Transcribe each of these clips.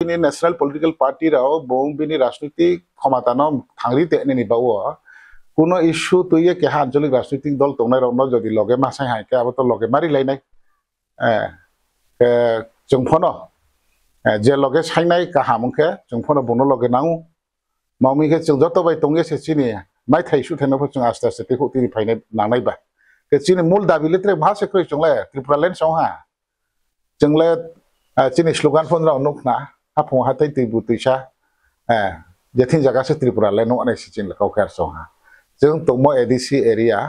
bini national political party rao bong bini রাজনৈতিক ক্ষমতানো থাংরিতে নেনি বাও কোনো issue তুইয়ে কেহা আঞ্চলিক রাজনৈতিক দল তোনাই রনো যদি লগে মাসাই হাইকে আবার তো লগে মারি লাইনাই जोंफोनो जे लगे साइनाय काहामखे जोंफोनो बोनो लगे नांगौ मावमिखे जों जत बाय तंगे से चिनि माइ थाइसु थेनोफो जों आस्ते आस्ते तेखौ तिरि फाइने नांनायबा के चिनि मूल दाबि लित्रे मा सेख्रै जोंले त्रिपुरा लेन सहा जोंले चिनि स्लोगान फनरा नुखना हाफं हाथाय दैबु दैसा जेथिं जागासे त्रिपुरा लेन अने सिचिन लखावखार सहा जों तमो एडिसि एरिया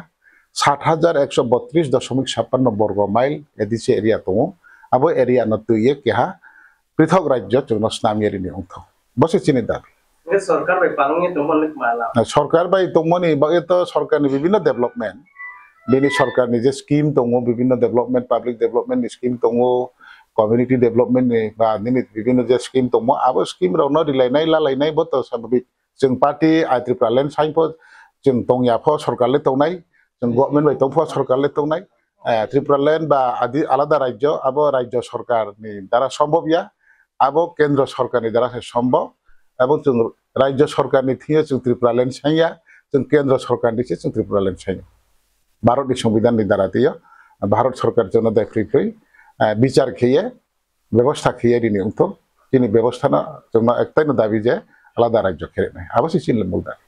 7132.56 बर्ग माइल एडिसि एरिया दङ अब एरिया नतुये केहा पृथक राज्य जोंनो स्नामियारिनि अंथ बसे चिनि दाबि सरकार बाय पांगे तमन माला सरकार बाय तमनि बाय तो सरकारनि विभिन्न डेभलपमेन्ट बेनि सरकारनि जे स्कीम दङ विभिन्न डेभलपमेन्ट पब्लिक डेभलपमेन्ट स्कीम दङ कम्युनिटी डेभलपमेन्ट नि बा निनि विभिन्न जे स्कीम दङ अब स्कीम रावनो रिलायनाय लालायनाय बत स्वाभाविक जों पार्टी त्रिपुरा लेन साइनफो जों दंयाफो सरकारले तंनाय जों गभर्नमेन्ट बाय तंफो सरकारले तंनाय त्रिपुरा लेन बा आदि आलादा राज्य अब राज्य सरकारनि द्वारा सम्भवया अब केन्द्र सरकारनि द्वारा सम्भव अब जों राज्य सरकारनि थिए जों त्रिपुरा लेन साइया जों केन्द्र सरकारनि जों त्रिपुरा लेन साइया भारतनि संविधाननि द्वारा दियो भारत सरकार जोंनो दायफ्रि फ्रि বিচার খেয়ে ব্যবস্থা খেয়ে দিনে উঠো তিনি ব্যবস্থা না জন্য একটাই দাবি যে আলাদা রাজ্য খেলে নাই আবাসিক ছিল মূল দাবি